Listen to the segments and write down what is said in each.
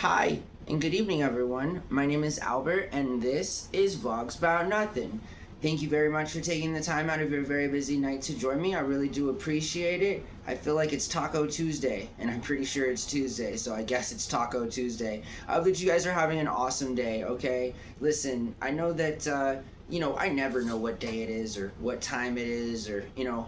Hi, and good evening, everyone. My name is Albert, and this is Vlogs About Nothing. Thank you very much for taking the time out of your very busy night to join me. I really do appreciate it. I feel like it's Taco Tuesday, and I'm pretty sure it's Tuesday, so I guess it's Taco Tuesday. I hope that you guys are having an awesome day, okay? Listen, I know that, I never know what day it is or what time it is or,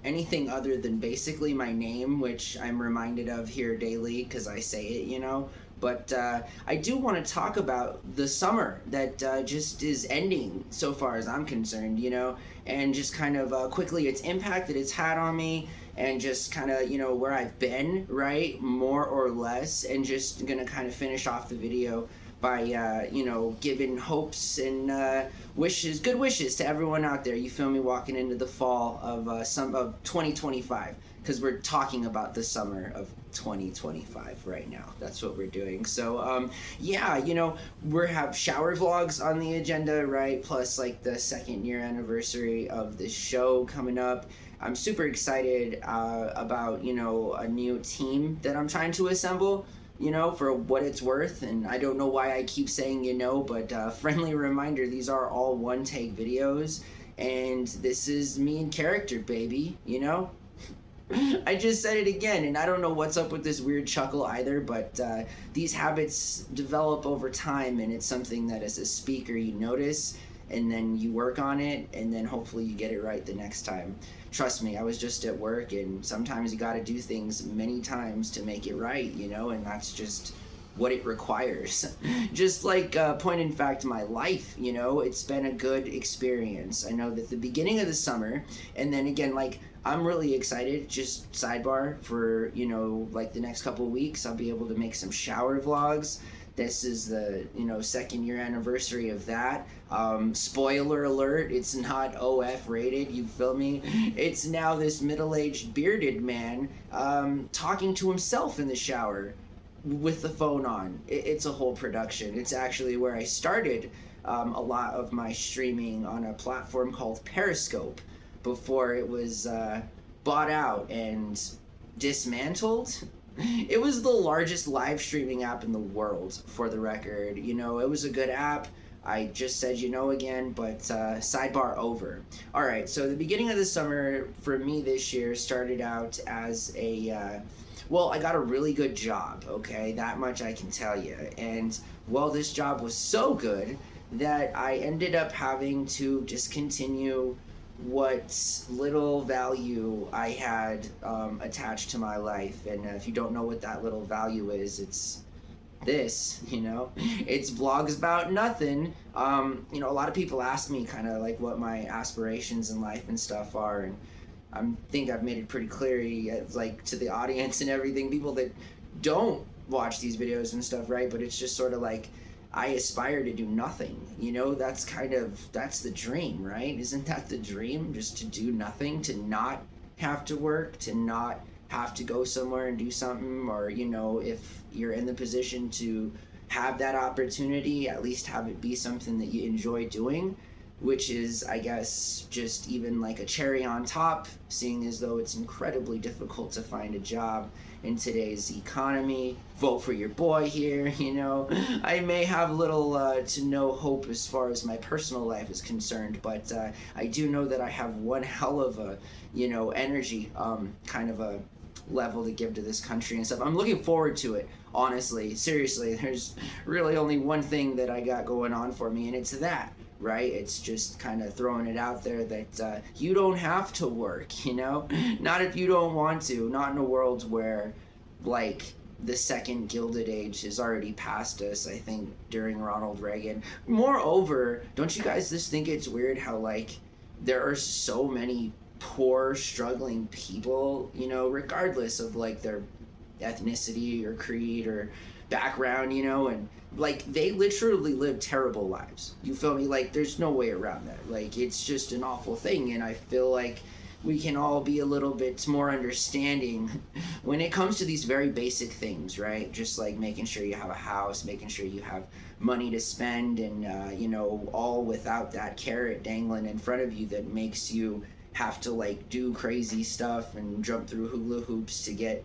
anything other than basically my name, which I'm reminded of here daily because I say it. But I do want to talk about the summer that just is ending so far as I'm concerned, and just kind of quickly its impact that it's had on me and just kind of, where I've been, right, more or less, and just going to kind of finish off the video by, giving hopes and good wishes to everyone out there, you feel me, walking into the fall of 2025, because we're talking about the summer of 2025 right now. That's what we're doing. So we have shower vlogs on the agenda, right? Plus like the 2nd-year anniversary of the show coming up. I'm super excited about a new team that I'm trying to assemble, for what it's worth. And I don't know why I keep saying but friendly reminder, these are all one-take videos, and this is me in character, baby, I just said it again, and I don't know what's up with this weird chuckle either, but these habits develop over time, and it's something that as a speaker you notice, and then you work on it, and then hopefully you get it right the next time. Trust me, I was just at work, and sometimes you gotta do things many times to make it right, and that's just what it requires. Just like point in fact, my life, it's been a good experience. I know that the beginning of the summer, and then again, like, I'm really excited, just sidebar, for, like the next couple of weeks, I'll be able to make some shower vlogs. This is the 2nd-year anniversary of that. Spoiler alert, it's not OF rated, you feel me? It's now this middle-aged bearded man talking to himself in the shower with the phone on. It's a whole production. It's actually where I started a lot of my streaming on a platform called Periscope before it was bought out and dismantled. It was the largest live streaming app in the world, for the record. It was a good app. I just said again, but sidebar over. All right, so the beginning of the summer for me this year started out as I got a really good job, okay? That much I can tell you. And, this job was so good that I ended up having to discontinue what little value I had attached to my life. And if you don't know what that little value is, it's this, it's Vlogs About Nothing. A lot of people ask me kind of like what my aspirations in life and stuff are, and I think I've made it pretty clear, like, to the audience and everything, people that don't watch these videos and stuff, right? But it's just sort of like, I aspire to do nothing, that's the dream, right? Isn't that the dream? Just to do nothing, to not have to work, to not have to go somewhere and do something, or, if you're in the position to have that opportunity, at least have it be something that you enjoy doing, which is, I guess, just even like a cherry on top, seeing as though it's incredibly difficult to find a job in today's economy. Vote for your boy here, I may have little to no hope as far as my personal life is concerned, but I do know that I have one hell of a, energy, kind of a level to give to this country and stuff. I'm looking forward to it, honestly, seriously. There's really only one thing that I got going on for me, and it's that. Right? It's just kind of throwing it out there that you don't have to work, not if you don't want to, not in a world where, like, the second Gilded Age has already passed us, I think, during Ronald Reagan. Moreover, don't you guys just think it's weird how, like, there are so many poor, struggling people, regardless of, like, their ethnicity or creed or background, and like, they literally live terrible lives, you feel me? Like, there's no way around that. Like, it's just an awful thing, and I feel like we can all be a little bit more understanding when it comes to these very basic things, right? Just like making sure you have a house, making sure you have money to spend, and all without that carrot dangling in front of you that makes you have to, like, do crazy stuff and jump through hula hoops to get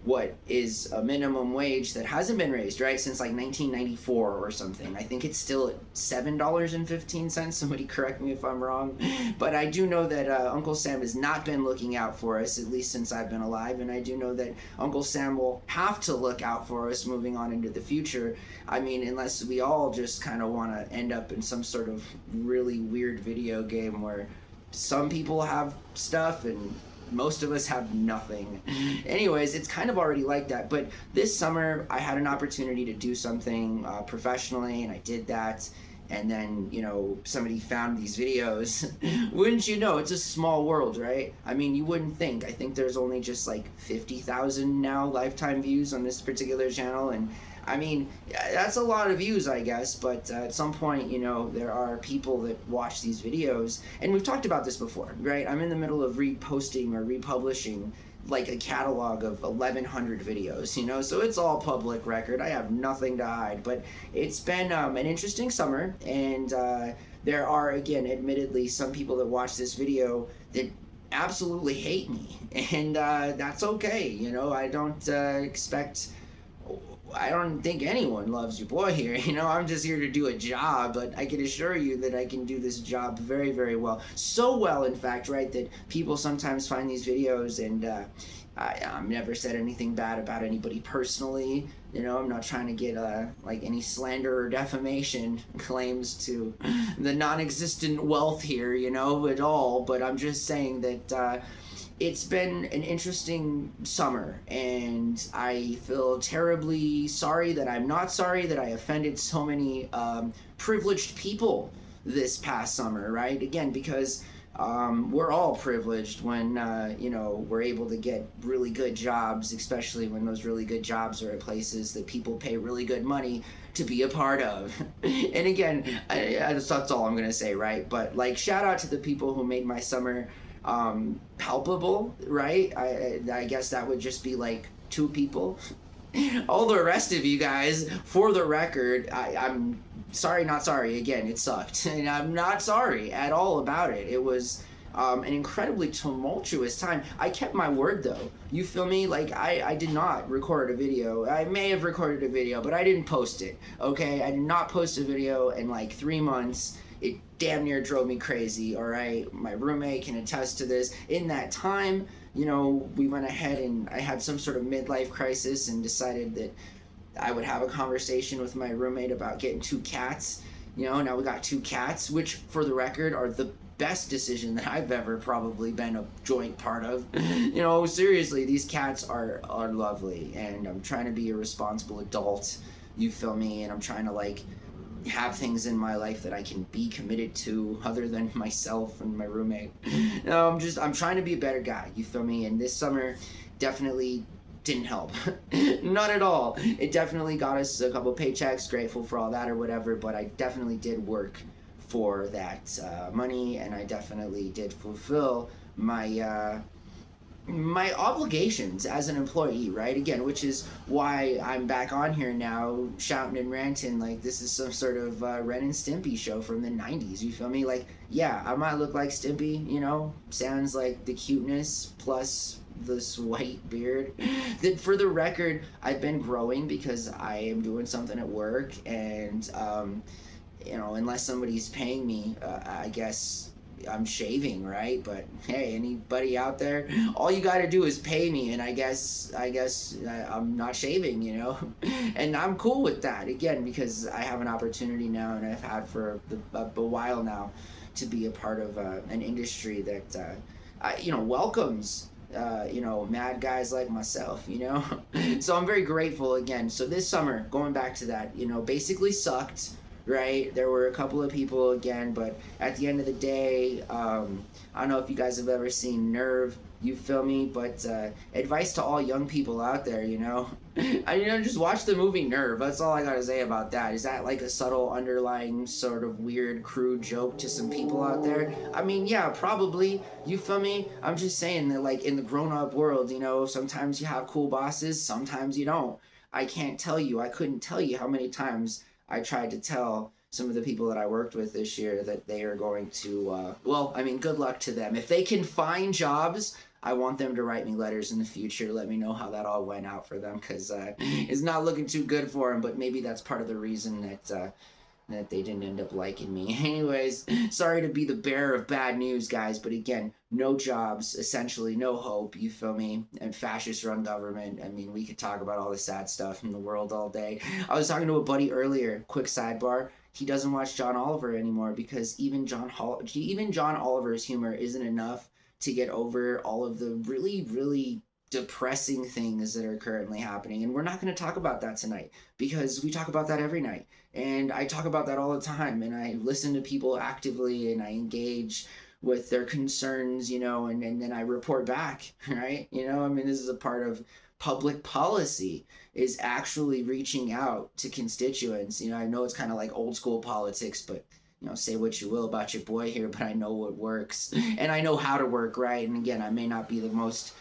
what is a minimum wage that hasn't been raised, right, since like 1994 or something. I think it's still at $7.15. Somebody correct me if I'm wrong. But I do know that Uncle Sam has not been looking out for us, at least since I've been alive. And I do know that Uncle Sam will have to look out for us moving on into the future. I mean, unless we all just kind of want to end up in some sort of really weird video game where some people have stuff and most of us have nothing. Anyways, it's kind of already like that. But this summer, I had an opportunity to do something professionally, and I did that. And then, somebody found these videos. Wouldn't you know, it's a small world, right? I mean, you wouldn't think. I think there's only just like 50,000 now lifetime views on this particular channel. And I mean, that's a lot of views, I guess, but at some point, there are people that watch these videos, and we've talked about this before, right? I'm in the middle of reposting or republishing like a catalog of 1,100 videos, so it's all public record. I have nothing to hide, but it's been an interesting summer, and there are, again, admittedly, some people that watch this video that absolutely hate me, and that's okay. I don't think anyone loves your boy here. I'm just here to do a job, but I can assure you that I can do this job very, very well. So well, in fact, right, that people sometimes find these videos, and I've never said anything bad about anybody personally. I'm not trying to get like any slander or defamation claims to the non-existent wealth here, at all. But I'm just saying that it's been an interesting summer, and I feel terribly sorry that I'm not sorry that I offended so many privileged people this past summer, right? Again, because we're all privileged when, we're able to get really good jobs, especially when those really good jobs are at places that people pay really good money to be a part of. And again, that's all I'm going to say, right? But, shout out to the people who made my summer palpable, right? I guess that would just be like 2 people. All the rest of you guys, for the record, I'm sorry, not sorry. Again, it sucked, and I'm not sorry at all about it. It was an incredibly tumultuous time. I kept my word, though. You feel me? I did not record a video. I may have recorded a video, but I didn't post it, okay? I did not post a video in 3 months. It damn near drove me crazy, all right? My roommate can attest to this. In that time, we went ahead and I had some sort of midlife crisis and decided that I would have a conversation with my roommate about getting 2 cats. Now we got 2 cats, which, for the record, are the best decision that I've ever probably been a joint part of. Seriously, these cats are lovely, and I'm trying to be a responsible adult, you feel me? And I'm trying to, have things in my life that I can be committed to other than myself and my roommate. I'm trying to be a better guy, you feel me? And this summer definitely didn't help. Not at all. It definitely got us a couple paychecks, grateful for all that or whatever, but I definitely did work for that money, and I definitely did fulfill my my obligations as an employee, right? Again, which is why I'm back on here now shouting and ranting like this is some sort of Ren and Stimpy show from the 90s, you feel me? Yeah, I might look like Stimpy, sounds like the cuteness plus this white beard. That, for the record, I've been growing because I am doing something at work, and unless somebody's paying me, I guess I'm shaving, right? But hey, anybody out there, all you gotta do is pay me, and I guess I'm not shaving, and I'm cool with that, again, because I have an opportunity now, and I've had for a while now, to be a part of an industry that welcomes mad guys like myself, so I'm very grateful. Again, so this summer, going back to that, basically sucked, right? There were a couple of people, again, but at the end of the day, I don't know if you guys have ever seen Nerve, you feel me? But advice to all young people out there, just watch the movie Nerve. That's all I gotta say about that. Is that like a subtle underlying sort of weird, crude joke to some people out there? I mean, yeah, probably, you feel me? I'm just saying that, in the grown-up world, sometimes you have cool bosses, sometimes you don't. I couldn't tell you how many times I tried to tell some of the people that I worked with this year that they are going to, well, I mean, good luck to them. If they can find jobs, I want them to write me letters in the future. Let me know how that all went out for them, because it's not looking too good for them, but maybe that's part of the reason that they didn't end up liking me. Anyways, sorry to be the bearer of bad news, guys, but again, no jobs, essentially no hope, you feel me? And fascist run government. I mean, we could talk about all the sad stuff in the world all day. I was talking to a buddy earlier, quick sidebar. He doesn't watch John Oliver anymore because even John Oliver's humor isn't enough to get over all of the really, really depressing things that are currently happening. And we're not going to talk about that tonight because we talk about that every night. And I talk about that all the time. And I listen to people actively and I engage with their concerns, you know, and then I report back, right? You know, I mean, this is a part of public policy, is actually reaching out to constituents. You know, I know it's kind of like old school politics, but you know, say what you will about your boy here, but I know what works and I know how to work, right? And again, I may not be the most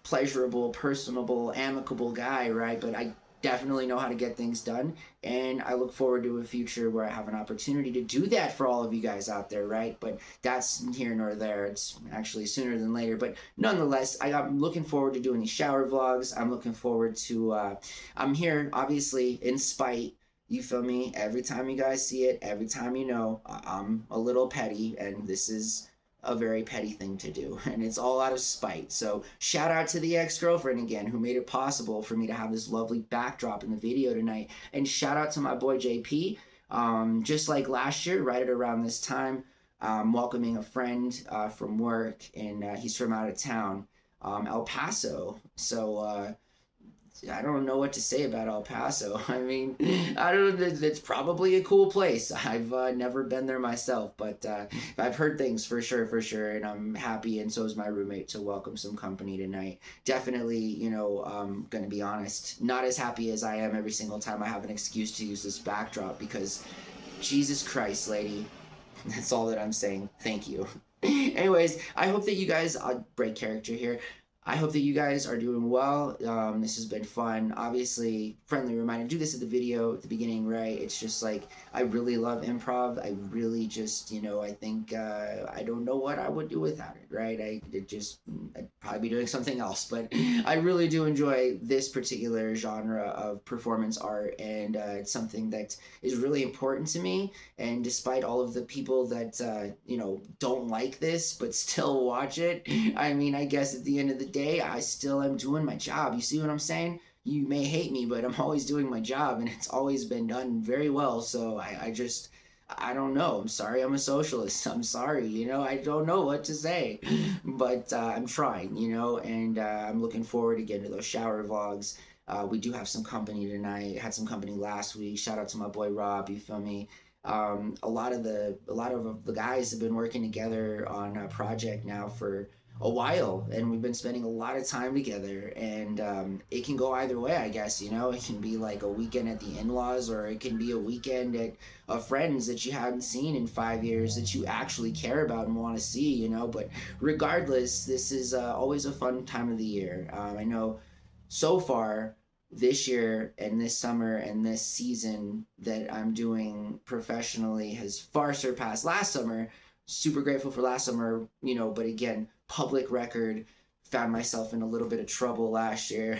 pleasurable, personable, amicable guy, right? But I definitely know how to get things done. And I look forward to a future where I have an opportunity to do that for all of you guys out there, right? But that's here nor there. It's actually sooner than later. But nonetheless, I'm looking forward to doing these shower vlogs. I'm looking forward to, I'm here, obviously, in spite. You feel me? Every time you guys see it, every time you know, I'm a little petty, and this is a very petty thing to do, and it's all out of spite. So shout out to the ex-girlfriend again, who made it possible for me to have this lovely backdrop in the video tonight, and shout out to my boy JP. Just like last year, right at around this time, welcoming a friend from work, and he's from out of town, El Paso. So I don't know what to say about El Paso. I mean, I don't. It's probably a cool place. I've never been there myself, but I've heard things for sure, and I'm happy, and so is my roommate, to welcome some company tonight. Definitely, you know, I'm gonna be honest, not as happy as I am every single time I have an excuse to use this backdrop, because Jesus Christ, lady, that's all that I'm saying. Thank you. Anyways, I hope that you guys, I'll break character here. I hope that you guys are doing well. This has been fun. Obviously, friendly reminder, do this at the video at the beginning, right? It's just like, I really love improv. I really just, you know, I think, I don't know what I would do without it, right? I'd probably be doing something else, but I really do enjoy this particular genre of performance art, and it's something that is really important to me. And despite all of the people that, you know, don't like this, but still watch it, I mean, I guess at the end of the day, I still am doing my job. You see what I'm saying? You may hate me, but I'm always doing my job, and it's always been done very well. So I don't know. I'm sorry, I'm a socialist. I'm sorry, you know, I don't know what to say, but I'm trying, you know, and I'm looking forward again to those shower vlogs. We do have some company tonight. Had some company last week. Shout out to my boy Rob. You feel me? A lot of the guys have been working together on a project now for a while, and we've been spending a lot of time together, and it can go either way, I guess. You know, it can be like a weekend at the in-laws, or it can be a weekend at friends that you haven't seen in 5 years that you actually care about and want to see, you know. But regardless, this is always a fun time of the year. I know so far this year and this summer and this season that I'm doing professionally has far surpassed last summer. Super grateful for last summer, you know, but again, public record, found myself in a little bit of trouble last year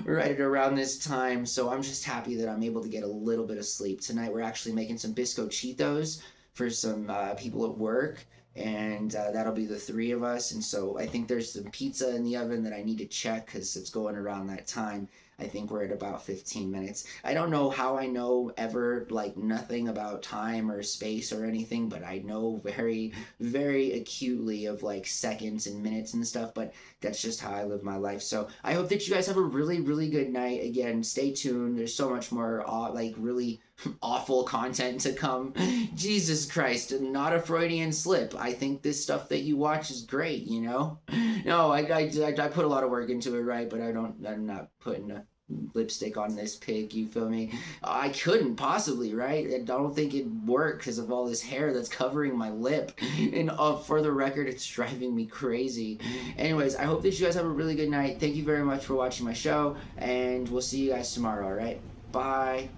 right at around this time. So I'm just happy that I'm able to get a little bit of sleep. Tonight we're actually making some Biscochitos for some people at work, and that'll be the three of us. And so I think there's some pizza in the oven that I need to check because it's going around that time. I think we're at about 15 minutes. I don't know how I know ever, like, nothing about time or space or anything, but I know very, very acutely of, like, seconds and minutes and stuff, but that's just how I live my life. So I hope that you guys have a really, really good night. Again, stay tuned. There's so much more, like, really awful content to come. Jesus Christ, not a Freudian slip. I think this stuff that you watch is great, you know? No, I put a lot of work into it, right? But I'm not putting a lipstick on this pig, you feel me? I couldn't possibly, right? I don't think it'd work because of all this hair that's covering my lip. And for the record, it's driving me crazy. Anyways, I hope that you guys have a really good night. Thank you very much for watching my show, and we'll see you guys tomorrow, all right? Bye.